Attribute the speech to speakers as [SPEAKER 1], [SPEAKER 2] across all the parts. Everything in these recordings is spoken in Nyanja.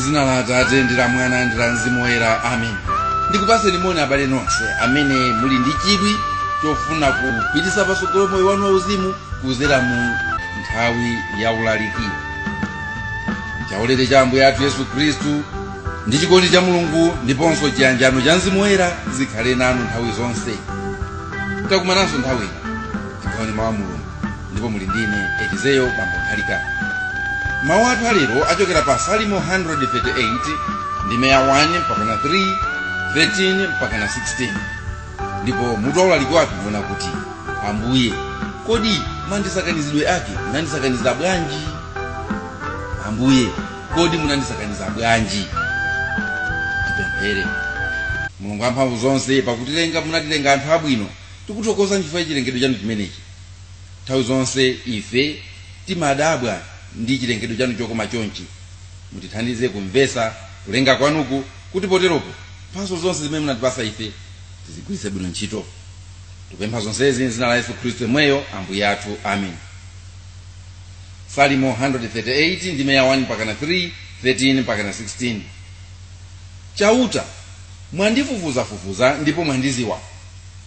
[SPEAKER 1] Mzina la Atate ndi la Mwana ndi la Mzimu Woyera. Amen. Ndikupaseni moni abale nonse amene muli ndi chidwi chofuna kupititsa patsogolo moyo wanu wauzimu kudzera mu nthawi ya ulaliki. Chaulere cha Ambuye athu Yesu Khristu ndi chikondi cha Mulungu ndiponso chiyanjano cha Mzimu Woyera zikhale nanu nthawi zonse. Takumananso nthawi tikaone mawu a Mulungu ndipo muli ndine Elizeo Nthalika. Mawu athu alero achokera pa Salimo 138 ndime ya 1 mpaka na 3, 13 mpaka na 16. Ndipo mutu wa ulaliki wathu ndiona kuti Ambuye, kodi mandisakanizidwe ake munandisakaniza bwanji? Ambuye, kodi munandisakaniza bwanji? Tipemphere. Mulungu wamphamvu zonse pakutilenga munatilenga anthu abwino, tikuthokoza chifukwa cha chilengedwe chanu chimenechi. Nthawi zonse ife timadabwa ndi chilengedwe chanu chokoma chonchi. Mutithandize kumvesa kulenga kwanuku kuti poteropo mphatso zonse zimene munatipasa ife tizigwiritse bwino ntchito. Tupempha zonsezi m'dzina la Yesu Khristu mweyo Ambuye athu. Amen. Salimo 138 ndime ya 1 mpaka na 3, 13 mpaka na 16. Chauta mwandifufuzafufuza ndipo mwandiziwa.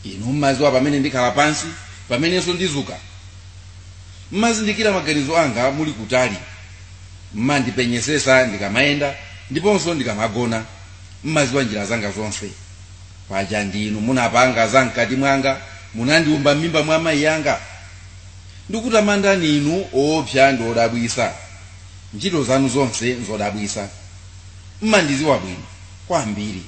[SPEAKER 1] Inu mmaziwa pamene ndikhala pansi, pamenenso ndizuka. Mmazindikira maganizo anga muli kutali. Mmandipenyesesa ndikamayenda ndiponso ndikamagona. Mmaziwa njira zanga zonse. Paja ndinu munapanga za mkati mwanga, munandiumba m'mimba mwa amayi yanga. Ndikutamandani inu oopsa ndi odabwisa. Ntchito zanu zonse nzodabwisa. Mmandiziwa bwino kwambiri.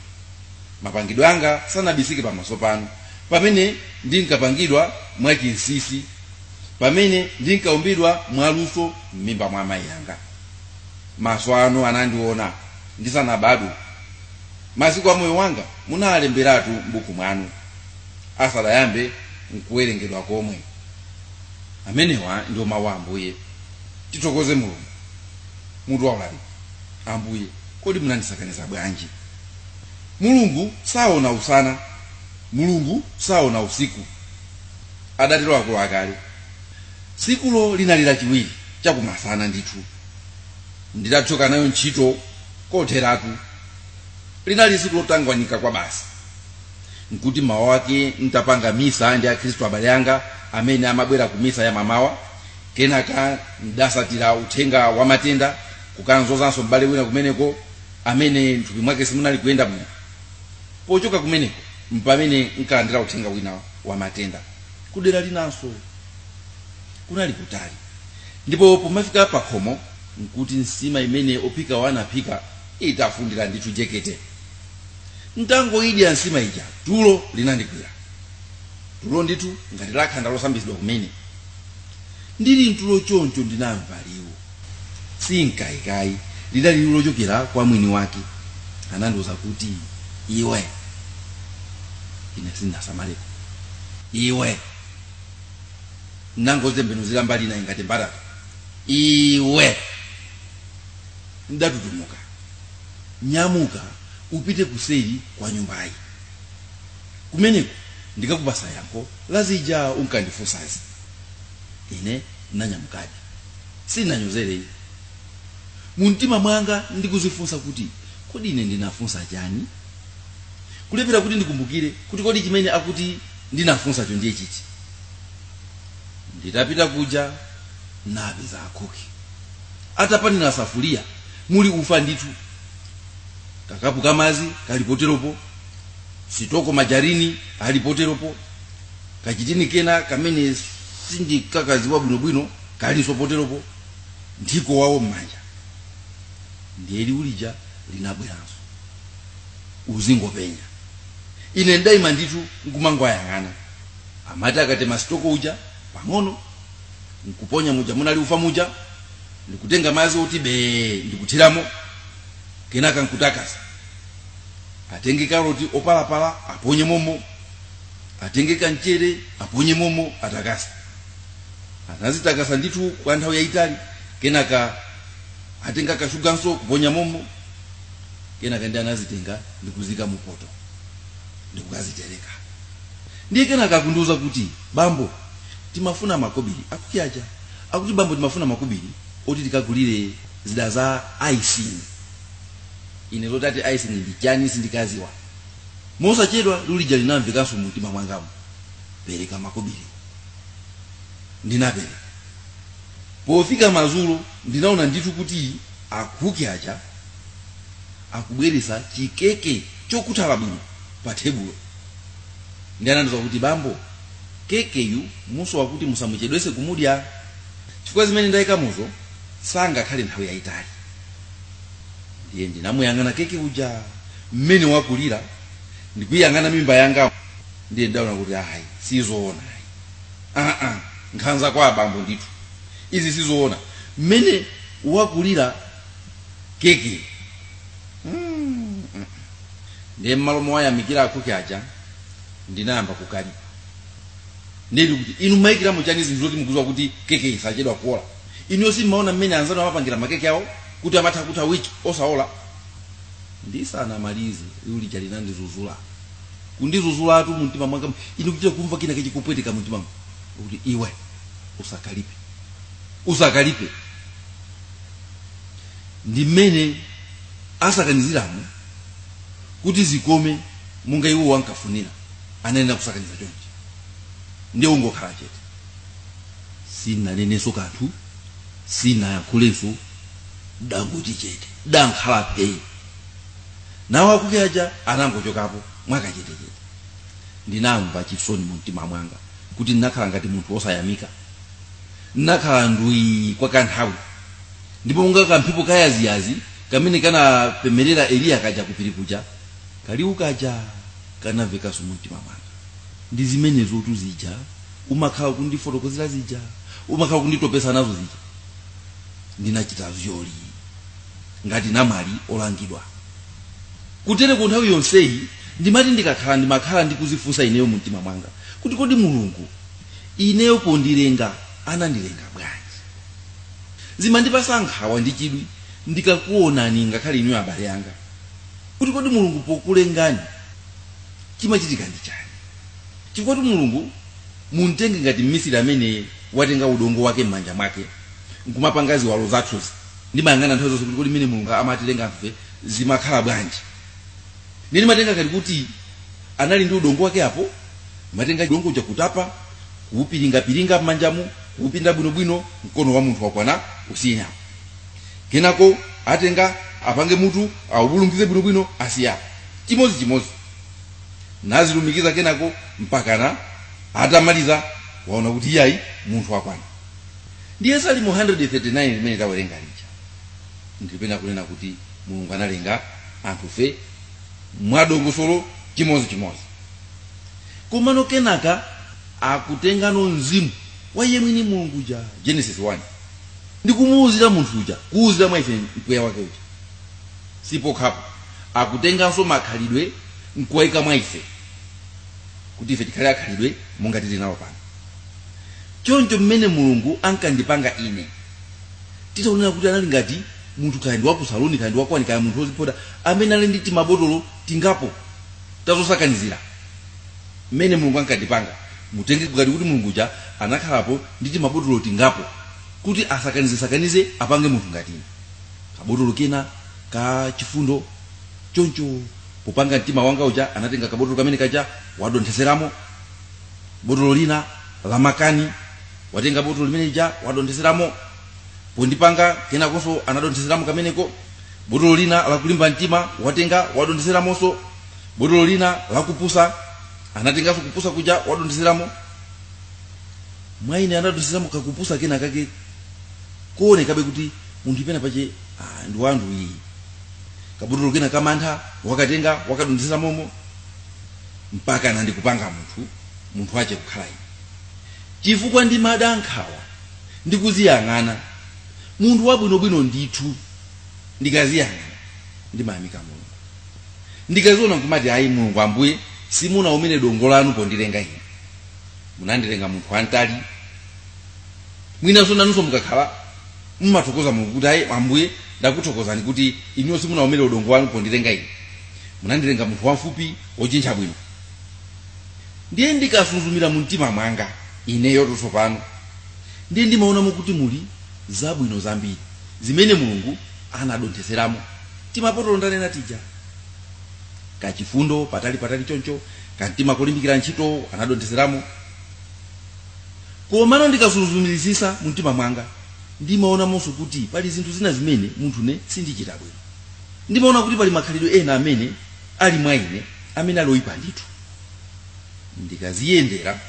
[SPEAKER 1] Mapangidwe anga sanabisike pamaso panu, pamene ndinkapangidwa mwachinsisi, pamene ndinkaumbidwa mwaluso m'mimba mwa amayi yanga. Maso anu anandiona ndisanabadwe. Masiku a moyo wanga munalemberatu m'buku mwanu, asadayambe nkuwerengedwa komwe. Amenewa ndiwo mawu a Ambuye. Tithokoze Mulungu. Mutu wa ulaliki. Ambuye, kodi munandisakaniza bwanji? Mulungu saona usana, Mulungu saona usiku. Adatero akulu akale. Sikulo linali lachiwiri chakumasana ndithu. Ndidathoka nayo ntchito kotheratu. Linali siku lotangwanika kwa basi. Nkuti mawa ake ntapanga misa ndi akhristu abale anga amene amabwera ku misa ya mamawa. Kenaka ndasatira uthenga wa matenda kukanzozanso m'bale wina kumeneko amene mthupi mwake simunali kuyenda bwino. Pochoka kumeneko mpamene nkalandira uthenga wina wa matenda kudera linanso kunali kutali. Ndipo pomafika pa khomo nkuti nsima imene ophika wanaphika itafundira ndithu jekete. Ntangoidya nsima ija tulo linandigwira. Tulo ndithu ngati lakhanda losambizidwa kumene. Ndili ntulo choncho ndinamva liwu. Sinkayikayi, lidali liwu lochokera kwa mwini wake. Anandiwuza kuti, iwe. Ine sindinasamaleko. Iwe. Nangozembenuzira mbali ina ngati mbaraka. Iwe. Ndatutumuka. Nyamuka upite kuseri kwa nyumbayi. Kumeneko ndikakupasa yankho lazija unkandifunsazi. Ine nanyamukaji. Sinanyozere. Muntima mwanga ndikuzifunsa kuti kodi ine ndinafunsa chani? Kulepera kuti ndikumbukire kuti kodi chimene akuti ndinafunsa cho ndiye chichi. Nditapita kuja napeza akuki. Atapanira safuria muli ufa ndithu. Kakapu kamazi kalipoteropo, sitoko majarini alipoteropo, kachitini kena kamene sindikakaziwa bwinobwino kalinso poteropo, ndiko wawo mmanja. Ndiye liulija linabweranso. Uzingopenya. Ine ndaima ndithu nkumangwayang'ana. Amati akatema sitoko uja pang'ono, nkuponya muja munali ufa muja, ndikutenga mazi oti be ndikuthiramo. Kenaka nkutakasa. Atenge karoti opalapala aponye momo. Atenge kanchere aponye momo atakasa. Anazitakasa ndithu kwa nthawi yayitali. Kenaka atenga kashuganso kuponya momo. Kenaka ndi anazitenga ndikuzika mu poto. Ndikukazitereka. Ndiye kenaka kundiuza kuti, bambo, timafuna makobiri. Akukiaja. Akuti bambo timafuna makobiri oti tikagulire zida za icing. ine zotati aisi ndi chani sindikaziwa. Mosachedwa lulija linamvekanso mumtima mwangamu, pereka makobiri. Ndinapereka. Pofika madzulo ndinaona ndithu kuti akhuki aja akubweresa chikeke chokutala bwino pa tebulo. Ndianandiza kuti bambo, kekeyu muso wakuti musamuchedwese kumudya, chifukwa zimene ndayikamuzo sangakhale nthawi yayitali. Ndiye ndinamuyang'ana keke uja mmene wakulira, ndikuyang'ana mimba yanga, ndiye ndaona kuti ayi sizoona. Nkhanza kwa bambo ndithu izi sizoona mmene wakulira keke. Ndiye mmalomo wayamikira akhuki aja ndinayamba kukalipa. Ndili kuti inu mayikiramo chani zinthu zoti mukuziwa kuti keke isachedwa kuola. Inu simmaona mmene anzanu amapangira makeke awo kuti amatha kutha wiki osaola. Ndisanamalize lulija linandizuzula. Kundizuzulatu mumtima mwanga, inu kuchita kumva kina kechikupweteka mumtima mwanga kuti iwe usakalipe. Usakalipe. Ndi mmene asakaniziramu kuti zikome munga iwo wankafunira ananena kusakaniza chonchi. Ndiye ungokhala chete. Sinaneneso kanthu, sinayankhulenso, danguti chete, dankhala pei. Nawo akhuki aja anangochokapo mwakachetechete. Ndinamva chisoni mumtima mwanga kuti ndinakhala ngati munthu osayamika. Ndinakhala ndwi kwa kanthawi, ndipo munga kamphepo kayaziyazi kamene kanapemerera Eliya kaja kupiri kuja, kaliwu kaja kanamvekanso mumtima mwanga. Ndi zimenezo tuzija umakhala kundifotokozera zija, umakhala kunditopesa nazo zija. Ndinachita vyoli ngati namwali olangidwa. Kutere ku nthawi yonseyi ndimati ndimakhala ndikuzifunsa ineyo mumtima mwanga kuti kodi Mulungu ineyo pondilenga anandilenga bwanji. Zimandipasa nkhawa ndi chidwi ndikakuonani ngakhale ineyo abale yanga kuti kodi Mulungu pokulengani chimachitika ndi chani. Chifukwa kuti Mulungu muntenge ngati mmisiri amene watenga udongo wake m'manja mwake nkumapanga ziwalo zathu. Ndimayang'ana nthawi zonse kuti kodi mmene Mulungu amatilenga mfe zimakhala bwanji. Ndine matenga kali kuti anali ndi udongo wake apo, matenga udongo uja kutapa, kuupiringa m'manjamu, kuupinda bwinobwino mkono wa munthu wakwana usinya. Kenako atenga apange mutu awubulungize bwinobwino asiya. Chimozi nazilumikiza kenako mpakana atamaliza waona kuti yayi munthu wakwana. Ndiye Salimo 139 imene tawerenga lija ndipena kunena kuti Mulungu analenga anthu fe mwadongosolo chimozi. Komano kenaka akutengano mzimu wa yemwini Mulungu ja Genesis 1 ndikumuuzira munthu uja kuuzira mwa ife mpweya wake uja. Sipo khapo akutenganso makhalidwe nkuwaika mwa ife kuti ife tikhale akhalidwe monga tili nawo pano. Choncho mmene Mulungu ankandipanga ine titaonera kuti anali ngati munthu kaya ndi wa ku saloni kaya ndi wakwani kaya munthu wozipoda amene ali ndi timabotolo tingapo tazosakanizira. Mmene Mulungu ankandipanga mutenge ngati kuti Mulungu ja anakhalapo ndi timabotolo tingapo kuti asakanize apange munthu ngati ine. Kabotolo kena ka chifundo choncho popanga mtima wanga uja anatenga kabotolo kamene kaja wadontheseramo. Botolo lina la makani watenga botolo limene lija wadontheseramo. Pondipanga kenakonso anadontheseramo kameneko. Botolo lina la kulimba mtima watenga wadontheseramonso. Botolo lina la kupusa anatenganso kupusa kuja wadontheseramo. Mwaine anadontheseramo kakupusa kena kake kuonekabe kuti munthu ipena pache ndi wandu iyi. Kabotolo kena kamantha wakatenga wakadontheseramo mpaka nandikupanga munthu wache kukhala ine. Chifukwa ndimadankhawa ndikuziyang'ana munthu wabwinobwino ndithu ndikaziyang'ana ndimayamika Mulungu. Ndikaziona kumati ayi Mulungu Ambuye simuna umene dongo lanu pondilenga ine. Munandilenga munthu wantali. Mwinanso nanunso mukakhala mmathokoza Mulungu kuti ayi Ambuye ndakuthokozani kuti inyo simuna umene udongo wanu pondilenga ine. Munandilenga munthu wamfupi wochincha bwino. Ndiye ndikasuzumira mumtima mwanga ineyo tsopano ndiye ndimaonamo kuti muli zabwino zambiri zimene Mulungu anadontheseramo timapotolo ndanena tija kachifundo patali choncho kantima kulimbikira ntchito anadontheseramo. Komano ndikazunzumizisa mumtima mwanga ndimaona monso kuti pali zinthu zina zimene munthu ne sindichita bwino. Ndimaona kuti pali makhalidwe ena amene ali mwa ine amene aloyipa ndithu. Ndikaziyendera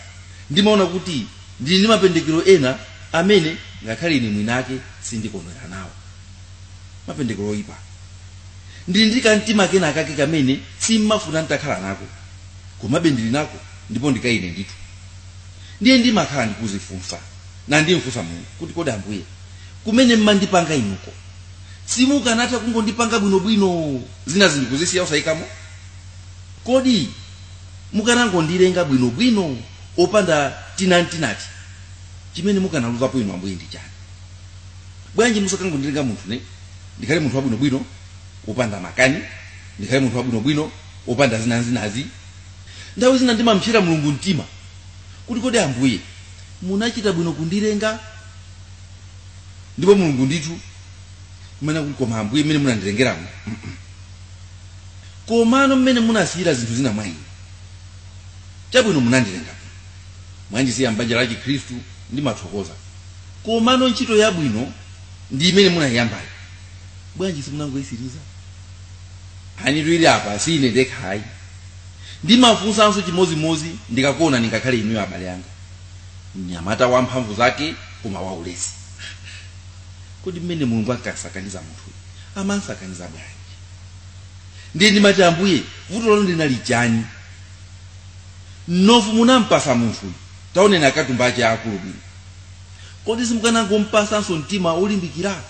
[SPEAKER 1] ndimaona kuti ndili ndi mapendekero ena amene ngakhale ine mwinake sindikondwera nawo. Mapendekero oyipa. Ndili ndi kamtima kena kake kamene simmafuna nditakhala nako. Komabe ndili nako ndipo ndikaine ndithu. Ndiye ndimakhala ndikuzifunsa. Na ndimfunsa Mulungu kuti kodi Ambuye kumene mmandipanga inuko simukanatha kungondipanga bwinobwino zina zinthu kuzisiya usayikamo? Kodi mukanangondilenga bwinobwino opanda tinati chimene mukanaluzapo inu Ambuye ndi chani? Bwanji musakangondilenga munthu ne ndikhale munthu wabwinobwino opanda makani, ndikhale munthu wabwinobwino opanda zinazi. Nthawi zina ndimamchira Mulungu mtima kuti kodi Ambuye munachita bwino kundilenga, ndipo Mulungu ndithu mmene kuti koma Ambuye mmene munandilengeramo komano mmene munasiyira zinthu zina mwa ine chabwino munandilenga mwanjisiya m'banja la Chikhristu ndimathokoza, komano ntchito yabwino ndi imene munayiyambayo bwanji simunangoyisiriza? Ani twili apa sine ndekhayi ndimafunsanso chimozimozi ndikakuona ndingakhale inuyo abale anga mnyamata wa mphamvu zake koma waulesi. Kodi mmene Mulungu akasakaniza munthu amansakaniza bwanji? Ndiye ndimati Ambuye vuto lanu linali chani? Nofu munampasa munthu taoneni akatumba ache akulu bwino. Kodi simukanangompasanso mtima olimbikira?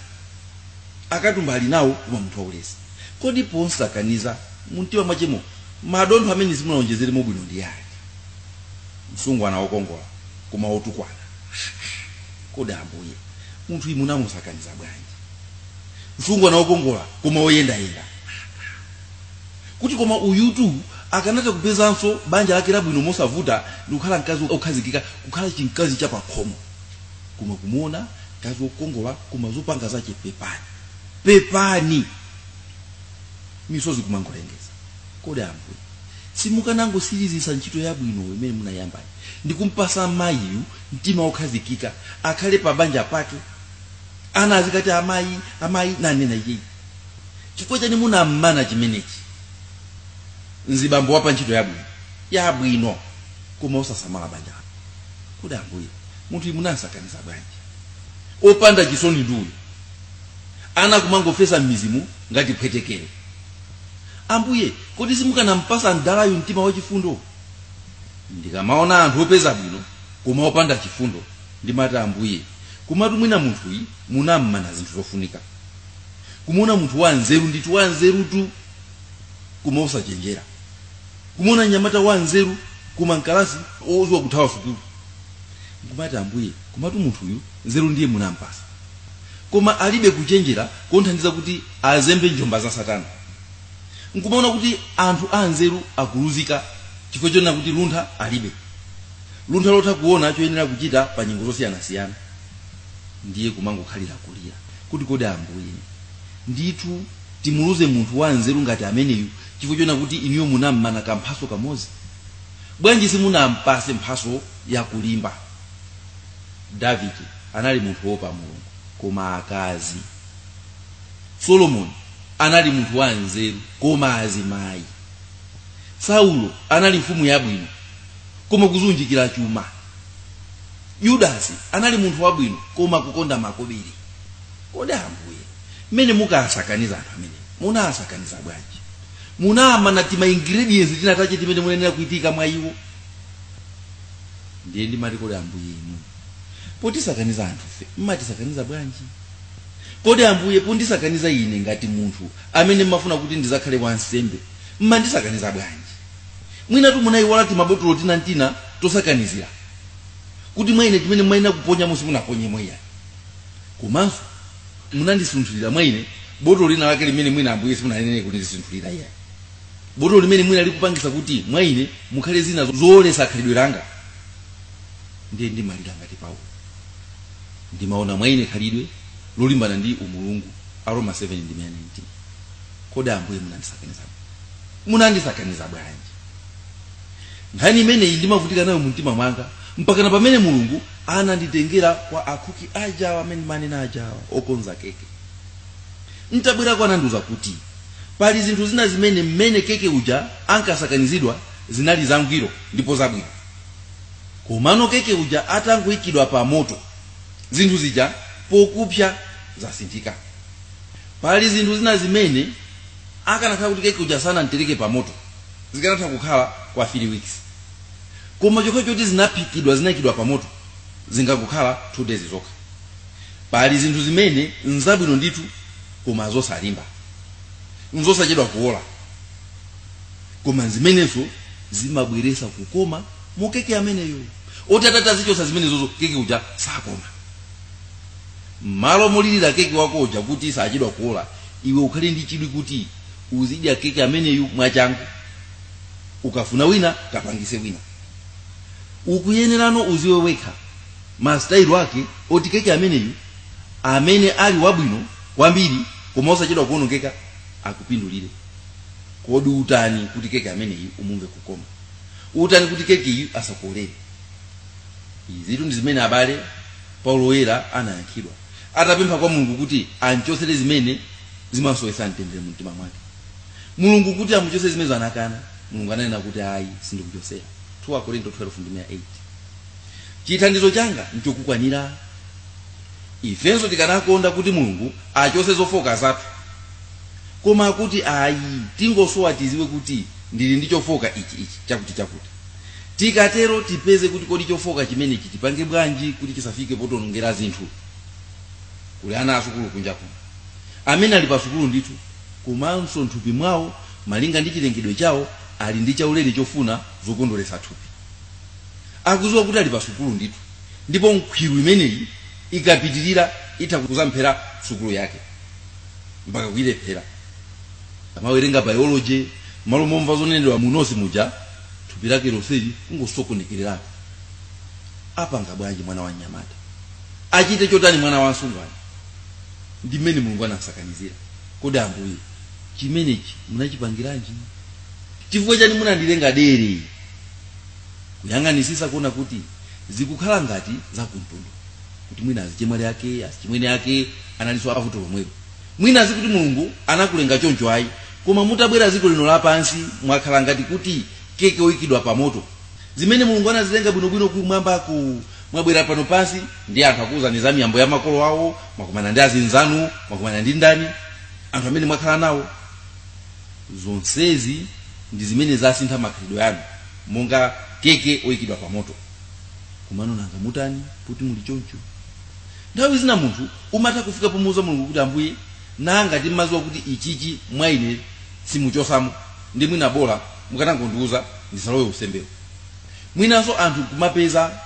[SPEAKER 1] Akatumba ali nawo koma munthu waulesi. Kodi ponsakaniza mumtima mwachemo madontho amene simunaonjezeremo bwino ndi yake? Msungwana wokongola koma wotukwana. Kodi Ambuye munthu munamusakaniza bwanji? Msungwana wokongola koma woyendayenda. Kuti koma uyutu akanatha kupezanso banja lake labwino mosavuta ndikukhala mkazi okhazikika kukhala chimkazi chapakhomo. Koma kumuona mkazi wokongola koma zopanga zache pepani misozi kumangolengeza. Kodi Ambuye simukanangosirizisa ntchito yabwino imene munayambayo ndikumpasa mayiyu mtima wokhazikika akhale pa banja pake ana azikati amayi nanena iyeyi? Chifukwa chani munammana chimenechi? Nzibambo wapa ntchito yabwino koma osasamala banja. Kodi Ambuye munthu munansakaniza bwanji? Opanda chisoni nduyo ana kumangofesa mmizimu ngati pwetekere. Ambuye kodi simukanampasa ndalayo mtima wachifundo? Ndikamaona anthu opeza bwino koma opanda chifundo ndimati Ambuye kumatu mwina munthuyi munammana zinthu zofunika. Kumuona munthu wanzeru ndithu wanzerutu koma osachenjera. Kumuona nyamata wanzeru koma nkalasi oziwa kuthawa sukulu. Ndimati Ambuye kumatu munthuyu nzeru ndiye munampasa koma alibe kuchenjera konthandiza kuti azembe njomba za Satana. Nkumaona kuti anthu anzeru akuluzika chifukwa chona kuti luntha alibe. Luntha lotha kuona choyenera kuchita pa nyengo zosiyana-siyana. Ndiye kumangokhalira kulira kuti kodi Ambuye ndithu timuluze munthu wanzeru ngati ameneyu chifukwa chona kuti iniyo munammana kamphaso kamozi? Bwanji simunampase mphaso yakulimba? Davide anali munthu wopa Mulungu koma akazi. Solomoni anali munthu wanzeru koma azimayi. Saulo anali mfumu yabwino koma kuzunjikira chuma. Yudasi anali munthu wabwino koma kukonda makobiri. Kodi Ambuye mmene mukasakaniza anthu amene munasakaniza bwanji? Munamana tima ingredients tinatache timene munenera kuitika mwa iwo. Ndiye ndimati kodi Ambuye inu potisakaniza anthu fe mmatisakaniza bwanji? Kodi Ambuye pondisakaniza ine ngati munthu amene mmafuna kuti ndizakhale wansembe mmandisakaniza bwanji? Mwina tu munayiwala timabotolo tina tosakanizira kuti mwaine timene mwaina kuponya musi munaponye mweya. Komanso munandisunthulira mwaine botolo lina lake limene mwina Ambuye simunanene kuti ndisunthulira iye. Botolo limene mwina likupangisa kuti mwaine mukhale zina zoolesa khalidwe langa. Ndiye ndimalira ngati Paulo. Ndimaona mwaine khalidwe lolimbana ndi umulungu. Aroma 7:19. Kodi Ambuye munandisakaniza bwanji. Nkhani imene ndimavutika nayo mumtima mwanga mpaka na pamene Mulungu ananditengera kwa akuki ajawa amene manena ajawa okonza keke. Ntabwera kwa nanduza kuti pali zinthu zina zimene mmene keke uja ankasakanizidwa zinali zangwiro ndipo zabwino. Komano keke uja atangoyikidwa pa moto zinthu zija pokupya zasinthika. Pali zinthu zina zimene akanakhala kuti keke uja sana ntereke pa moto zikanatha kukhala kwa 3 weeks. Koma chokha choti zinayikidwa pa moto zingakukhala 2 days zokha. Pali zinthu zimene nzabwino ndithu koma zosalimba nzosachedwa kuola, koma zimenezo zimabweresa kukoma mu keke ameneyo. Oti atata zichosa zimenezo keke uja sakoma. Malo molilira keke wako uja kuti sachedwa kuola, iwe ukhale ndi chidwi kuti uzidya keke ameneyo mwachangu, ukafuna wina kapangise wina. Ukuyenerano uziwe wekha mastailo wake oti keke ameneyo amene ali wabwino kwambiri koma osachedwa kuonongeka akupindulire. Kodi utani kuti keke ameneyo umumve kukoma? Utani kuti keke iyo asakolere? Izi ndi zimene abale Paulo woyera anayankhidwa atapempha kwa Mulungu kuti anchosere zimene zimasowesa mtendere mumtima mwake. Mulungu kuti amuchosere zimene anakana, Mulungu ananena kuti ayi sindikuchosera. 2 Korinto 12:8. Chithandizo changa nchokukwanira. Ifenso tikanakonda kuti Mulungu achose zofoka zathu, koma kuti ayi tingosowa tiziwe kuti ndili ndi chofoka ichi chakuti. Tikatero tipeze kuti kodi chofoka chimene chitipange bwanji kuti chisafike potonongera zinthu. Kuli ana asukulu kunja kuno amene ali pasukulu ndithu, komanso nthupi mwawo malinga ndi chilengedwe chawo ali ndi chaulere chofuna zokondweresa thupi. Akuziwa kuti ali pasukulu ndithu, ndipo nkhiru imeneyi ikapitirira itakuzamphera sukulu yake mpaka kuyilephera. Amawerenga biology malo momva zonenedwa munosi muja thupi lake lonseli ngosokonekerera. Apanga bwanji mwana wa Nyamata? Achite chotani mwana wa Nsungwana? Ndi mmene Mulungu anasakanizira. Kodi Ambuye chimenechi munachipangiranji? Chifukwa chani munandilenga dere? Kuyang'anisisa kuona kuti zikukhala ngati zakumtundu, kuti mwina azichemwali yake asichimwene yake analiso avuto lomwelo. Mwina azikuti Mulungu anakulenga choncho ayi, koma mutabwera ziko lino lapansi mwakhala ngati kuti keke oyikidwa pa moto. Zimene Mulungu anazilenga bwinobwino kumwamba mwabwera pano pansi ndi anthu akuwuzani za miyambo ya makolo awo, mwakumana ndi azinzanu, mwakumana ndi ndani, anthu amene mwakhala nawo. Zonsezi ndi zimene zasintha makhalidwe yanu monga keke oyikidwa pa moto. Komano nanga mutani kuti muli choncho? Nthawi zina munthu umatha kufika pomuuza Mulungu kuti Ambuye nanga timaziwa kuti ichichi mwa ine simuchosamo, ndi mwina bola mukanangondiuza ndisalowe usembewo. Mwinanso anthu kumapeza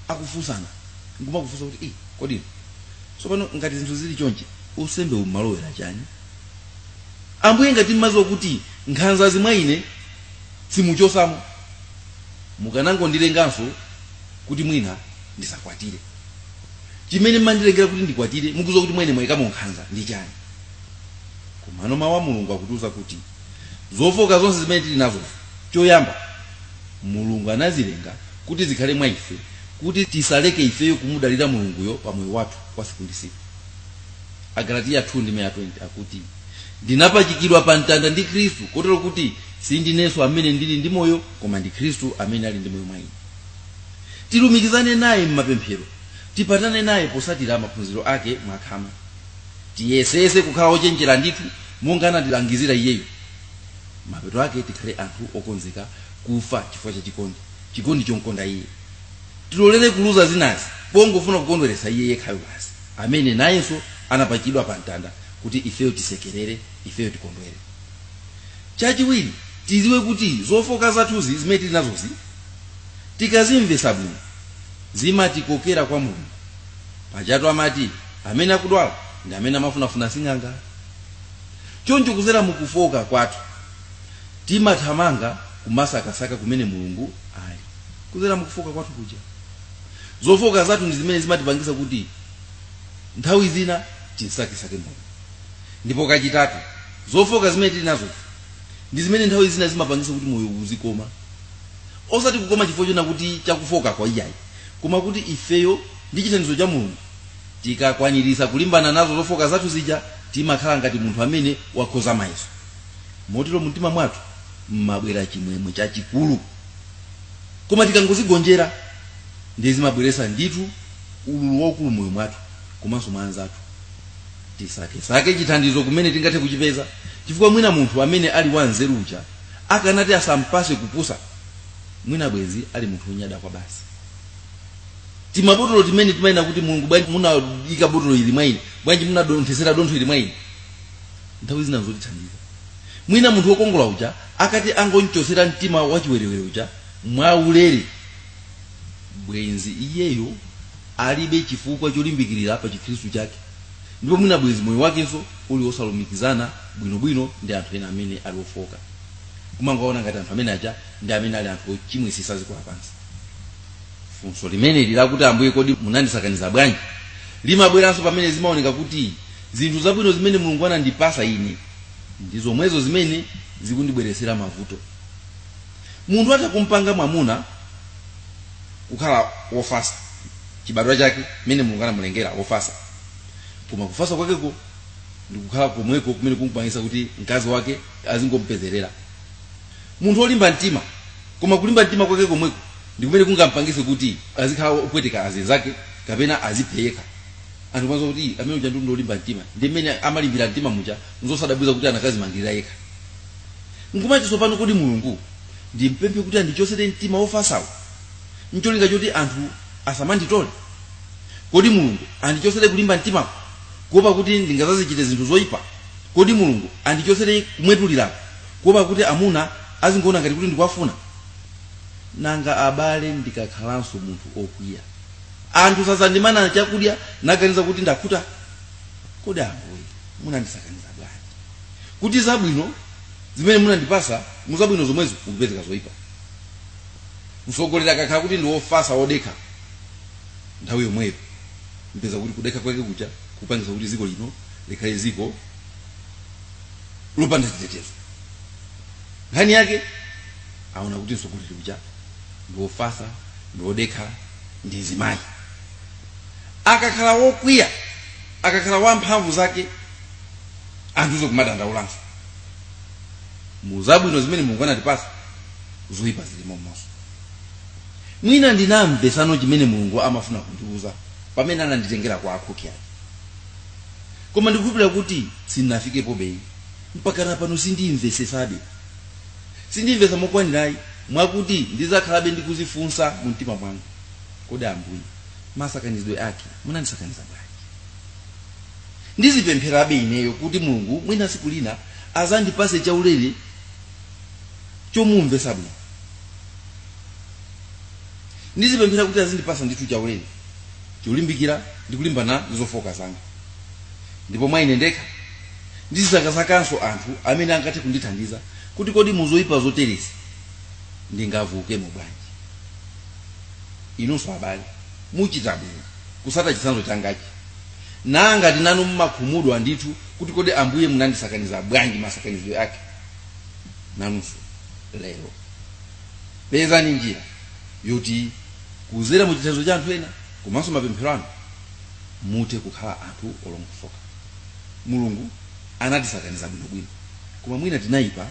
[SPEAKER 1] akufunsana, ngumakufunsa kuti kodi sopano ngati zinthu zili chonche usembe umalowera chani? Ambuye ngati mmaziwa kuti nkhanza zimwa ine simuchosamo, mukanangondilenganso kuti mwina ndisakwatire. Chimene mmandilengera kuti ndikwatire mukuziwa kuti mwene mwayikamo nkhanza ndi chani? Komano mawu a Mulungu akutiuza kuti zofoka zonse zimene tili nazo, choyamba Mulungu anazilenga kuti zikhale mwa ife, kuti tisaleke ifeyo kumudalira Mulunguyo pa moyo wathu kwa siku ndi siku. Agalatiya 2:20 akuti ndinapachikidwa pa mtanda ndi Khristu, kotero kuti sindinenso amene ndili ndi moyo, koma ndi Khristu amene ali ndi moyo mwa ine. Tilumikizane naye m'mapemphero, tipatane naye posatira maphunziro ake mwakhama. Tiyesese kukhala ochenjera ndithu monga anatilangizira iyeyo. Mapeto ake tikhale anthu okonzeka kufa chifukwa cha chikondi chonkonda iye. Tilolere kuluza zinazi pongofuna kukondweresa iye yekhayo basi, amene nayenso anapachikidwa pa mtanda kuti ifeyo tisekerere, ifeyo tikondwere. Chachiwiri, tiziwe kuti zofoka zathuzi zimene tili nazozi tikazimvesa bwino zimatikokera kwa Mulungu. Pajatu amati amene akudwala ndi amene amafunafuna sing'anga. Choncho kuzera mukufoka kwathu timathamanga kumasakasaka kumene Mulungu ali. Kuzera mukufoka kwathu kuja zofoka zathu ndi zimene zimatipangisa kuti nthawi zina tinsakisake Mulungu. Ndipo kachitatu, zofoka zimene tili nazo ndi zimene nthawi zina zimapangisa kuti moyo uzikoma, osati kukoma chifukwa chona kuti chakufoka kwa iyayi, koma kuti ifeyo ndi chithandizo cha Mulungu tikakwaniritsa kulimbana nazo zofoka zathu zija timakhala ngati munthu amene wakhoza mayeso. Motero mtima mwathu mmabwera chimwemwe chachikulu, koma tikangozigonjera ndi zimabweretsa ndithu ululu waukulu moyo mwathu komanso mwa anzathu. Tisake chithandizo kumene tingathe kuchipeza, chifukwa mwina munthu amene ali wanzeru uja akanati asampase kupusa, mwina bwenzi ali munthu wonyada kwa basi. Timabotolo timene timaina kuti Mulungu bwanji munayika botolo ili mwa ine, bwanji munadonthesera dontho ili mwa ine, nthawi zina zotithandiza. Mwina munthu wokongola uja akati angonchosera mtima wachiwerewere uja mwa ulere, bwenzi iyeyo alibe chifukwa cholimbikirira pa chikhristu chake, ndipo mwina bwenzi moyo wakenso uli osalumikizana bwinobwino ndi anthu ena amene ali ofoka. Kumangoona ngati anthu amene aja ndi amene ali anthu ochimwisisa ziko lapansi. Funso limene lilakuti Ambuye kodi munandisakaniza bwanji limabweranso pamene zimaoneka kuti zinthu zabwino zimene Mulungu anandipasa ine ndi zomwezo zimene zikundibweresera mavuto. Munthu atakumpanga mwamuna kukhala wofasa, chibadwa chake mene Mulungu anamulengera wofasa, koma kufasa kwakeko ndi kukhala komweko kumene kumpangisa kuti mkazi wake azingompezerera. Munthu olimba mtima, koma kulimba mtima kwake komweko ndi kumene kungampangise kuti azikhala opweteka azenzake kapena azipheka. Anthu mazo kuti amene uja ndi olimba mtima ndi mmene amalimbira mtima muja nzosadabwiza kuti anakazi mangirira yekha. Nkumati tsopano kodi Mulungu ndimpemphe kuti andichosere mtima wofasawo ncholinga choti anthu asamanditole? Kodi Mulungu andichosere kulimba mtima kuopa kuti ndingazazichite zinthu zoyipa? Kodi Mulungu andichosere kumwetulira kuopa kuti amuna azingoona ngati kuti ndikwafuna? Nanga abale ndikakhalanso munthu okwiya, anthu sazandimana chakudya naganiza kuti ndakhuta. Kodi Ambuye munandisakaniza bwanji kuti zabwino zimene munandipasa muzabwino zomwezo mukupezeka zoyipa? Msogolera akakhala kuti ndi wofasa wodekha, nthawi yomweyo mpeza kuti kudekha kwake kuja kupangisa kuti ziko lino likhale ziko lopanda chitetezo. Nkhani yake aona kuti msogolera uja ndi wofasa ndi wodekha ndi zimayi. Akakhala wokwiya, akakhala wamphamvu zake, anthuzo kumadandaulanso. Muzabwino zimene Mulungu anatipasa zoyipa zilimo monso. Mwina ndinamvesano chimene Mulungu amafuna kundiuza pamene ananditengera kwa akhoki ake, koma ndikukhulupirira kuti sindinafikepo beyi mpaka pano sindimvesesabe, sindimvesa mokwanirayi mwakuti ndizakhalabe ndikuzifunsa mu mtima mwanga, kodi Ambuye masakanizidwe ake munandisakaniza bwanji? Ndizipempherabe ineyo kuti Mulungu mwina siku lina azandipase chaulere chomumvesa bwino. Ndizipemphera kuti azindipasa ndithu chaulere cholimbikira ndikulimbana zofoka zanga, ndipo mwa ine ndekha ndizisakasakanso anthu amene angathe kundithandiza kuti kodi muzoyipa zoteresi ndingavukemo bwanji. Inunso abale muchita bwino kusata chitsanzo changachi, nanga tinanu mmakhumudwa ndithu kuti kodi Ambuye munandisakaniza bwanji masakanizidwe ake. Nanunso lero pezani njira yoti kuzera mu chitsanzo cha anthu ena komanso mapemphero anu muthe kukhala anthu olongosoka. Mulungu anatisakaniza bwinobwino, koma mwina tinayipa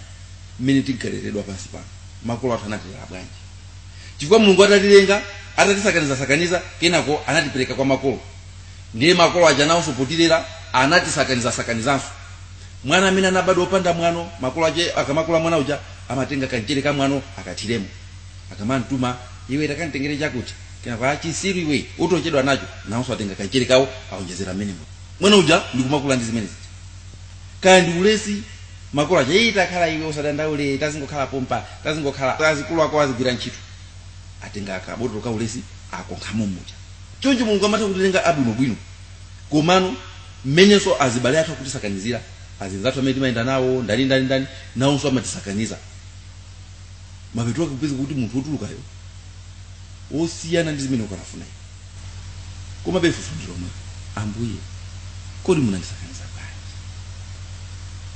[SPEAKER 1] mmene tinkaleredwa pansi pano. Makolo athu anatilera bwanji? Chifukwa Mulungu atatilenga atatisakaniza kenako anatipereka kwa makolo, ndiye makolo aja nawonso potilera anatisakaniza. Mwana amene anabadwa opanda mwano, makolo aje akamakula mwana uja amatenga kanchere ka mwano akathiremo, akamantuma iwe takantengere chakuti kenako achisiru iwe utochedwa nacho, nawonso atenga kanchere kawo aonjezera menemo. Mwana uja ndikumakula ndi zimene zija. Kaya ndi ulesi makolo aja itakhala iwe osadandaule tazingokhala pompa tazingokhala tazikulu ako azigwira ntchito, atenga akabotolo ka ulesi akonkhamo muja. Choncho Mulungu amatha kutilenga abwinobwino, komano mmenenso azibale athu kutisakanizira, azinzathu amene timayenda nawo ndani nawonso amatisakaniza. Mapeto ake kupeza kuti munthu wotulukayo osiyana ndi zimene ukanafuna. Koma befuso ndilomwe, Ambuye kodi munandisakaniza bwanji?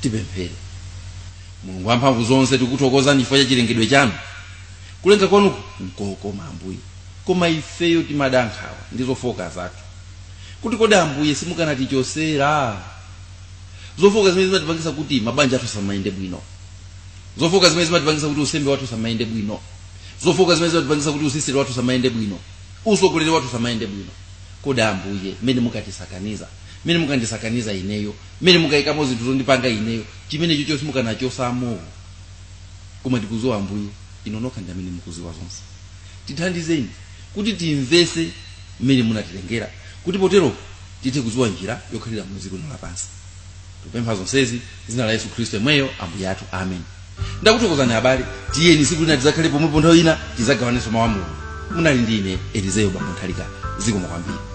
[SPEAKER 1] tipemphere. Mulungu wamphamvu zonse tikuthokozani chifukwa cha chilengedwe chanu. Kulenga kwanu nkokoma Ambuye, koma ifeyo timadankhawa ndi zofoka zathu. Kuti kodi Ambuye simukanatichosera zofoka zimene zimatipangisa kuti mabanja athu samayende bwino, zofoka zimene zimatipangisa kuti usembe wathu samayende bwino, zofoka zimene zimatipangisa kuti usisiri wathu samayende bwino, usogoleri wathu samayende bwino. Kodi Ambuye mmene mukatisakaniza, mmene mukandisakaniza ineyo, mmene mukayikamo zinthu zondipanga ineyo, chimene chicho simukanachosamu. Koma tikudziwa Ambuye inu nokha ndi amene mukudziwa zonse. Tithandizeni kuti timvese mmene munatilengera, kuti potero tithe kudziwa njira yokhalira mu dziko lapansi. Tupempha zonsezi m'dzina la Yesu Khristu yemweyo Ambuye athu. Amen. Ndakuthokozani abale, tiyeni siku lina tidzakhale pomwepo nthawi ina tidzagawanenso mawu a Mulungu. Munali ndi ine Elizeo Nthalika. Zikomo kwambiri.